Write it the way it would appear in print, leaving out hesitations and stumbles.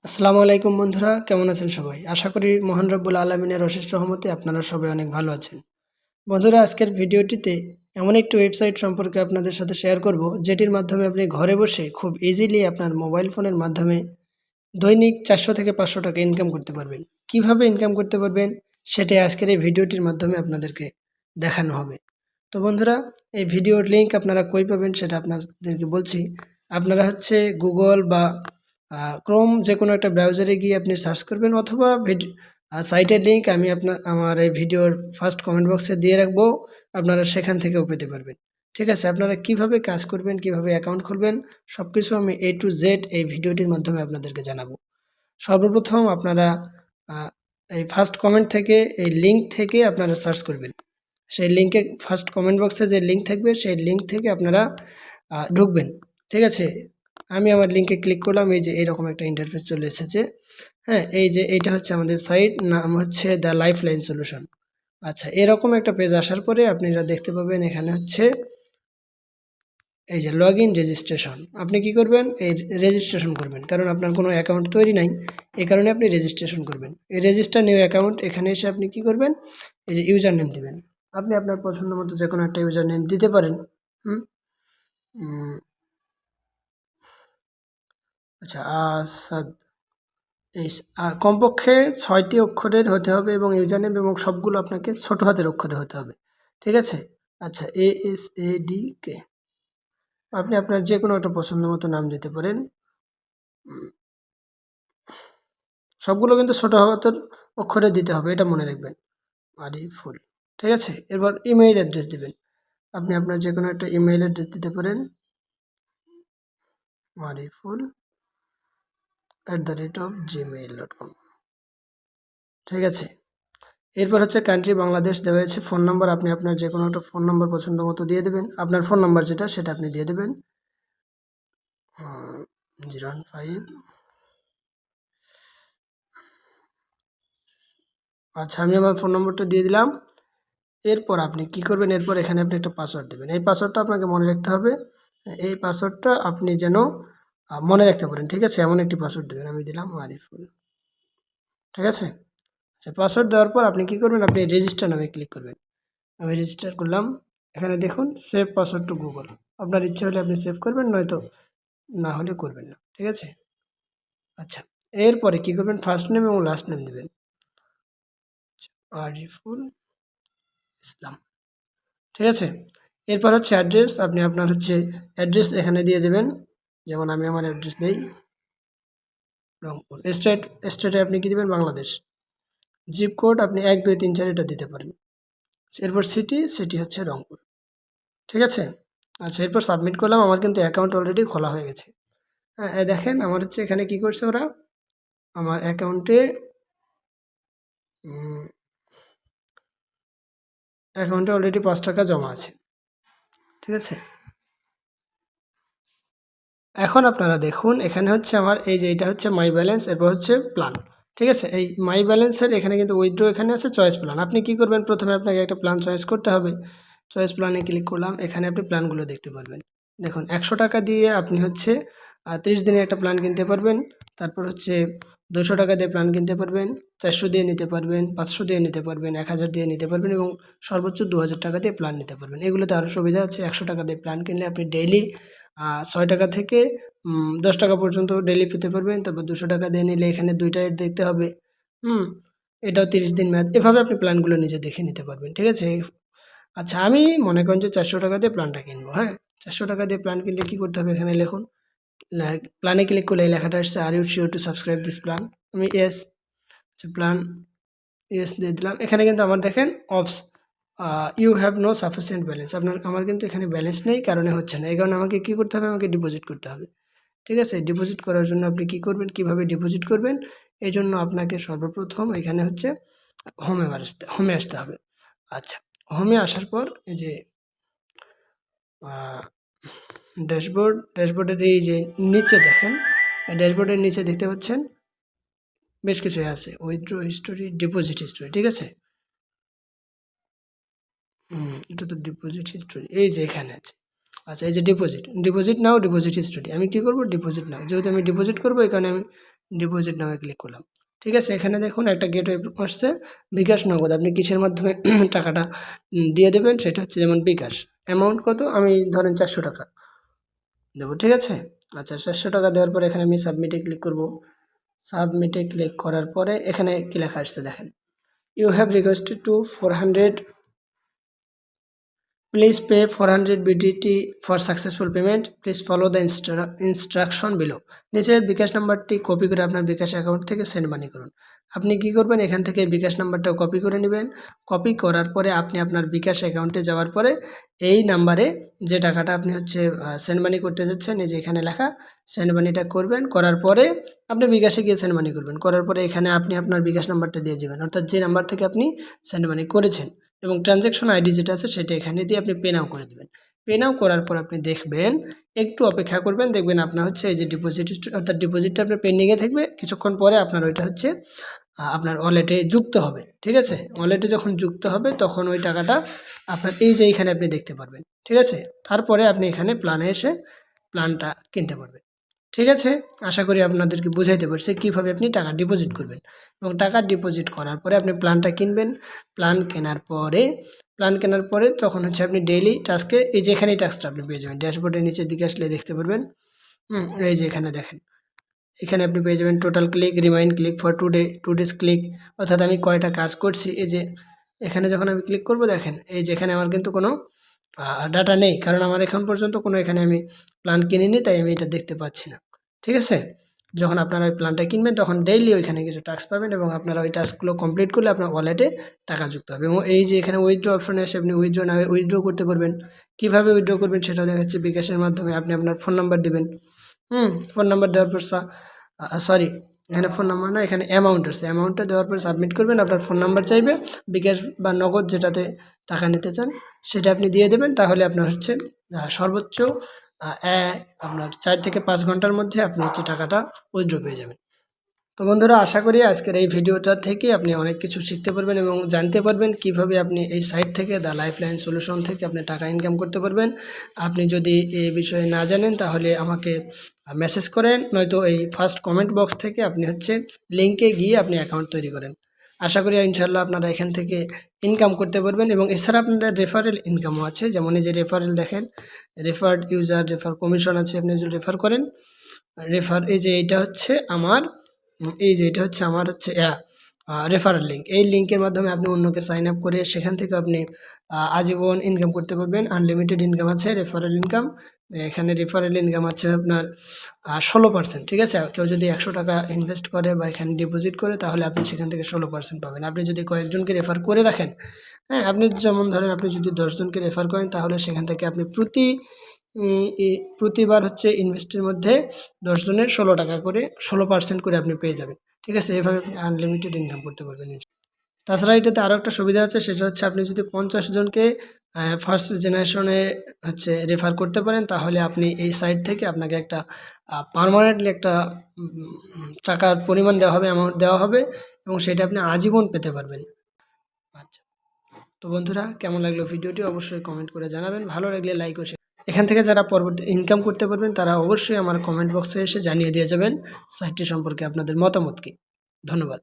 আসসালামু আলাইকুম বন্ধুরা, কেমন আছেন সবাই? আশা করি মহান রব্বুল আলমিনের অশেষ রহমতে আপনারা সবাই অনেক ভালো আছেন। বন্ধুরা, আজকের ভিডিওটিতে এমন একটি ওয়েবসাইট সম্পর্কে আপনাদের সাথে শেয়ার করব, যেটির মাধ্যমে আপনি ঘরে বসে খুব ইজিলি আপনার মোবাইল ফোনের মাধ্যমে দৈনিক 400 থেকে 500 টাকা ইনকাম করতে পারবেন। কিভাবে ইনকাম করতে পারবেন সেটাই আজকের এই ভিডিওটির মাধ্যমে আপনাদেরকে দেখানো হবে। তো বন্ধুরা, এই ভিডিওর লিঙ্ক আপনারা কই পাবেন সেটা আপনাদেরকে বলছি। আপনারা হচ্ছে গুগল বা ক্রোম যে কোনো একটা ব্রাউজারে গিয়ে আপনি সার্চ করবেন, অথবা সাইটের লিঙ্ক আমি আমার এই ভিডিওর ফার্স্ট কমেন্ট বক্সে দিয়ে রাখবো। আপনারা সেখান থেকেও পেতে পারবেন। ঠিক আছে, আপনারা কিভাবে কাজ করবেন, কিভাবে অ্যাকাউন্ট খুলবেন, সব কিছু আমি A to Z এই ভিডিওটির মাধ্যমে আপনাদেরকে জানাবো। সর্বপ্রথম আপনারা এই ফার্স্ট কমেন্ট থেকে, এই লিঙ্ক থেকে আপনারা সার্চ করবেন। সেই লিঙ্কে ফার্স্ট কমেন্ট বক্সে যে লিঙ্ক থাকবে সেই লিঙ্ক থেকে আপনারা ঢুকবেন। ঠিক আছে, আমি আমার লিঙ্কে ক্লিক করলাম। এই যে এরকম একটা ইন্টারফেস চলে এসেছে। হ্যাঁ, এই যে এইটা হচ্ছে আমাদের সাইট, নাম হচ্ছে দ্য লাইফলাইন সলিউশন। আচ্ছা, এরকম একটা পেজ আসার পরে আপনারা দেখতে পাবেন এখানে হচ্ছে এই যে লগ ইন রেজিস্ট্রেশন। আপনি কি করবেন? এই রেজিস্ট্রেশন করবেন, কারণ আপনার কোনো অ্যাকাউন্ট তৈরি নাই, এই কারণে আপনি রেজিস্ট্রেশন করবেন। এই রেজিস্টার নিউ অ্যাকাউন্ট, এখানে এসে আপনি কি করবেন? এই যে ইউজার নেম দেবেন। আপনি আপনার পছন্দ মতো যে কোনো একটা ইউজার নেম দিতে পারেন। হুম আচ্ছা, আসাদ। এই কমপক্ষে 6টি অক্ষরের হতে হবে এবং ইউজার নেম, এবং সবগুলো আপনাকে ছোট হাতের অক্ষরে হতে হবে। ঠিক আছে। আচ্ছা, ASADK। আপনি আপনার যে কোনো একটা পছন্দ মতো নাম দিতে পারেন। সবগুলো কিন্তু ছোট হাতের অক্ষরে দিতে হবে, এটা মনে রাখবেন। আরিফুল। ঠিক আছে, এরপর ইমেইল অ্যাড্রেস দিবেন। আপনি আপনার যে কোনো একটা ইমেইল অ্যাড্রেস দিতে পারেন। ariful@gmail.com। ঠিক আছে, এরপর হচ্ছে কান্ট্রি বাংলাদেশ দেওয়া হয়েছে। ফোন নাম্বার, আপনি আপনার যে কোনো একটা ফোন নাম্বার পছন্দ মতো দিয়ে দেবেন। আপনার ফোন নাম্বার যেটা, সেটা আপনি দিয়ে দেবেন। 015। আচ্ছা, আমি আমার ফোন নম্বরটা দিয়ে দিলাম। এরপর আপনি কি করবেন? এরপর এখানে আপনি একটা পাসওয়ার্ড দেবেন। এই পাসওয়ার্ডটা আপনাকে মনে রাখতে হবে। এই পাসওয়ার্ডটা আপনি যেন মনে রাখতে পারেন। ঠিক আছে, এমন একটি পাসওয়ার্ড দেবেন। আমি দিলাম আরিফুল। ঠিক আছে। আচ্ছা, পাসওয়ার্ড দেওয়ার পর আপনি কি করবেন? আপনি রেজিস্টার নামে ক্লিক করবেন। আমি রেজিস্টার করলাম। এখানে দেখুন সেভ পাসওয়ার্ড টু গুগল। আপনার ইচ্ছে হলে আপনি সেভ করবেন, নয়তো না হলে করবেন না। ঠিক আছে। আচ্ছা, এরপরে কি করবেন? ফার্স্ট নেম এবং লাস্ট নেম দেবেন। আরিফুল ইসলাম। ঠিক আছে, এরপর হচ্ছে অ্যাড্রেস। আপনি আপনার হচ্ছে অ্যাড্রেস এখানে দিয়ে দেবেন। যেমন আমি আমার অ্যাড্রেস দিই রংপুর। স্টেটে আপনি কি দেবেন? বাংলাদেশ। জিপ কোড আপনি 1 2 3 4 এটা দিতে পারেন। এরপর সিটি হচ্ছে রংপুর। ঠিক আছে। আচ্ছা, এরপর সাবমিট করলাম। আমার কিন্তু অ্যাকাউন্ট অলরেডি খোলা হয়ে গেছে। হ্যাঁ, দেখেন আমার হচ্ছে এখানে কি করছে ওরা, আমার অ্যাকাউন্টে অলরেডি 5 টাকা জমা আছে। ঠিক আছে, এখন আপনারা দেখুন এখানে হচ্ছে আমার এই যে এটা হচ্ছে মাই ব্যালেন্স, এরপর হচ্ছে প্ল্যান। ঠিক আছে, এই মাই ব্যালেন্সের এখানে কিন্তু উইথড্র এখানে আছে চয়েস প্ল্যান। আপনি কি করবেন? প্রথমে আপনাকে একটা প্ল্যান চয়েস করতে হবে। চয়েস প্ল্যানে ক্লিক করলাম। এখানে আপনি প্ল্যানগুলো দেখতে পারবেন। দেখুন 100 টাকা দিয়ে আপনি হচ্ছে 30 দিনের একটা প্ল্যান কিনতে পারবেন। তারপর হচ্ছে 200 টাকা দিয়ে প্ল্যান কিনতে পারবেন, 400 দিয়ে নিতে পারবেন, 500 দিয়ে নিতে পারবেন, 1000 দিয়ে নিতে পারবেন, এবং সর্বোচ্চ 2000 টাকা দিয়ে প্ল্যান নিতে পারবেন। এগুলোতে আরও সুবিধা আছে। 100 টাকা দিয়ে প্ল্যান কিনলে আপনি ডেইলি 6 টাকা থেকে 10 টাকা পর্যন্ত ডেইলি পেতে পারবেন। তারপর 200 টাকা দিয়ে নিলে এখানে 2টা এড দেখতে হবে। হুম এটাও 30 দিন মেয়াদ। এভাবে আপনি প্ল্যানগুলো নিজে দেখে নিতে পারবেন। ঠিক আছে। আচ্ছা, আমি মনে করেন যে 400 টাকা দিয়ে প্ল্যানটা কিনবো। হ্যাঁ, 400 টাকা দিয়ে প্ল্যান কিনলে কী করতে হবে? এখানে লিখুন, প্ল্যানে ক্লিক করলে এই লেখাটা আসছে, are you sure to subscribe this plan. আমি ইয়েস, প্ল্যান ইয়েস দিয়ে দিলাম। এখানে কিন্তু আমার দেখেন ops you have no sufficient balance. আমার কিন্তু এখানে ব্যালেন্স নেই, কারণে হচ্ছে না। এই কারণে আমাকে কী করতে হবে? আমাকে ডিপোজিট করতে হবে। ঠিক আছে, ডিপোজিট করার জন্য আপনি কী করবেন? কীভাবে ডিপোজিট করবেন? এই জন্য আপনাকে সর্বপ্রথম এখানে হচ্ছে হোমে আসতে হবে। আচ্ছা, হোমে আসার পর এই যে ড্যাশবোর্ডের এই যে নিচে দেখেন, ড্যাশবোর্ডের নিচে দেখতে পাচ্ছেন বেশ কিছু আছে, উইথড্র হিস্টোরি, ডিপোজিট হিস্টোরি। ঠিক আছে, এটা তো ডিপোজিট হিস্টোরি, এই যে এখানে আছে। আচ্ছা, এই যে ডিপোজিট নাও, ডিপোজিট হিস্টোরি। আমি কী করবো? ডিপোজিট নাও। যেহেতু আমি ডিপোজিট করবো, এই কারণে আমি ডিপোজিট নামে ক্লিক করলাম। ঠিক আছে, এখানে দেখুন একটা গেটওয়ে আসছে বিকাশ নগদ। আপনি কিসের মাধ্যমে টাকাটা দিয়ে দেবেন সেটা হচ্ছে যেমন বিকাশ। অ্যামাউন্ট কত, আমি ধরেন 400 টাকা দেবো। ঠিক আছে, আচ্ছা 400 টাকা দেওয়ার পরে এখানে আমি সাবমিটে ক্লিক করব। সাবমিটে ক্লিক করার পরে এখানে কি লেখা আসছে দেখেন, you have requested to 400, please pay 400 BDT for successful payment, please follow the instruction below. নিচের বিকাশ নাম্বারটি কপি করে আপনার বিকাশ অ্যাকাউন্ট থেকে সেন্ড মানি করুন। আপনি কি করবেন, এখান থেকে বিকাশ নাম্বারটাও কপি করে নেবেন। কপি করার পরে আপনি আপনার বিকাশ অ্যাকাউন্টে যাওয়ার পরে এই নাম্বারে যে টাকাটা আপনি হচ্ছে সেন্ড মানি করতে যাচ্ছেন, এই যে এখানে লেখা সেন্ড মানিটা করবেন। করার পরে আপনি বিকাশে গিয়ে সেন্ড মানি করবেন। করার পরে এখানে আপনি আপনার বিকাশ নাম্বারটা দিয়ে দেবেন, অর্থাৎ যে নাম্বার থেকে আপনি সেন্ড মানি করেছেন, এবং ট্রানজ্যাকশন আইডি যেটা আছে সেটা এখানে দিয়ে আপনি পে নাও করে দেবেন। পে নাও করার পর আপনি দেখবেন, একটু অপেক্ষা করবেন, দেখবেন আপনার হচ্ছে এই যে ডিপোজিট, অর্থাৎ ডিপোজিটটা আপনার পেন্ডিংয়ে থাকবে। কিছুক্ষণ পরে আপনার ওইটা হচ্ছে আপনার ওয়ালেটে যুক্ত হবে। ঠিক আছে, ওয়ালেটে যখন যুক্ত হবে তখন ওই টাকাটা আপনার এই যে এইখানে আপনি দেখতে পারবেন। ঠিক আছে, তারপরে আপনি এখানে প্ল্যানে এসে প্ল্যানটা কিনতে পারবেন। ঠিক আছে, আশা করি আপনাদেরকে বুঝাইতে পারছি কীভাবে আপনি টাকা ডিপোজিট করবেন, এবং টাকা ডিপোজিট করার পরে আপনি প্ল্যানটা কিনবেন। প্ল্যান কেনার পরে তখন হচ্ছে আপনি ডেইলি টাস্কে এই যে এখানেই টাস্কটা আপনি পেয়ে যাবেন। ড্যাশবোর্ডের নিচের দিকে আসলে দেখতে পারবেন, এই যে এখানে দেখেন, এখানে আপনি পেয়ে যাবেন total click, remind click for today's click, অর্থাৎ আমি কয়টা কাজ করছি। এই যে এখানে যখন আমি ক্লিক করব দেখেন, এই যে এখানে আমার কিন্তু কোনো ডাটা নেই, কারণ আমার এখন পর্যন্ত কোনো এখানে আমি প্ল্যান কিনিনি, তাই আমি এটা দেখতে পাচ্ছি না। ঠিক আছে, যখন আপনারা ওই প্ল্যানটা কিনবেন তখন ডেইলি ওইখানে কিছু টাস্ক পাবেন, এবং আপনারা ওই টাস্কগুলো কমপ্লিট করলে আপনার ওয়ালেটে টাকা যুক্ত হবে। এবং এই যে এখানে উইথড্র অপশনে এসে আপনি উইথড্র করতে পারবেন। কীভাবে উইথড্র করবেন সেটাও দেখাচ্ছে। বিকাশের মাধ্যমে আপনি আপনার ফোন নাম্বার দেবেন। ফোন নাম্বার দেওয়ার পর সরি, এখানে ফোন নাম্বার না, এখানে অ্যামাউন্ট আছে। অ্যামাউন্টটা দেওয়ার পর সাবমিট করবেন। আপনার ফোন নাম্বার চাইবে, বিকাশ বা নগদ যেটাতে টাকা নিতে চান সেটা আপনি দিয়ে দেবেন। তাহলে আপনার হচ্ছে সর্বোচ্চ আপনার 4 থেকে 5 ঘন্টার মধ্যে আপনি হচ্ছে টাকাটা উইথড্র পেয়ে যাবেন। তো বন্ধুরা, আশা করি আজকের এই ভিডিওটা থেকে আপনি অনেক কিছু শিখতে পারবেন এবং জানতে পারবেন কিভাবে আপনি এই সাইট থেকে দ্য লাইফলাইন সলিউশন থেকে আপনি টাকা ইনকাম করতে পারবেন। আপনি যদি এই বিষয়ে না জানেন তাহলে আমাকে মেসেজ করেন, নয়তো এই ফার্স্ট কমেন্ট বক্স থেকে আপনি হচ্ছে লিঙ্কে গিয়ে আপনি অ্যাকাউন্ট তৈরি করেন। আশা করি ইনশাল্লাহ আপনারা এখান থেকে ইনকাম করতে পারবেন। এবং এছাড়া আপনাদের রেফারেল ইনকামও আছে, যেমন এই যে রেফারেল দেখেন, রেফার্ড ইউজার রেফার কমিশন আছে। আপনি যদি রেফার করেন, এই যে এটা হচ্ছে আমার রেফারেল লিঙ্ক। এই লিঙ্কের মাধ্যমে আপনি অন্যকে সাইন আপ করে সেখান থেকে আপনি আজীবন ইনকাম করতে পারবেন। আনলিমিটেড ইনকাম আছে রেফারেল ইনকাম। এখানে রেফারেল ইনকাম আছে আপনার 16%। ঠিক আছে, কেউ যদি 100 টাকা ইনভেস্ট করে বা এখানে ডিপোজিট করে তাহলে আপনি সেখান থেকে 16% পাবেন। আপনি যদি কয়েকজনকে রেফার করে রাখেন, হ্যাঁ, আপনি যেমন ধরেন আপনি যদি 10 জনকে রেফার করেন তাহলে সেখান থেকে আপনি প্রতিবার হচ্ছে ইনভেস্টের মধ্যে 10 জনের 16 টাকা করে 16% করে আপনি পেয়ে যাবেন। ঠিক আছে, এভাবে আপনি আনলিমিটেড ইনকাম করতে পারবেন। তাছাড়া এটাতে আরও একটা সুবিধা আছে, সেটা হচ্ছে আপনি যদি 50 জনকে ফার্স্ট জেনারেশনে হচ্ছে রেফার করতে পারেন তাহলে আপনি এই সাইট থেকে আপনাকে একটা পার্মানেন্টলি একটা টাকার পরিমাণ দেওয়া হবে, অ্যামাউন্ট দেওয়া হবে, এবং সেটা আপনি আজীবন পেতে পারবেন। আচ্ছা, তো বন্ধুরা, কেমন লাগলো ভিডিওটি অবশ্যই কমেন্ট করে জানাবেন। ভালো লাগলে লাইক ও শেয়ার। এখান থেকে যারা পরবর্তী ইনকাম করতে পারবেন তারা অবশ্যই আমার কমেন্ট বক্সে এসে জানিয়ে দিয়ে যাবেন সাইটটি সম্পর্কে আপনাদের মতামত কি। ধন্যবাদ।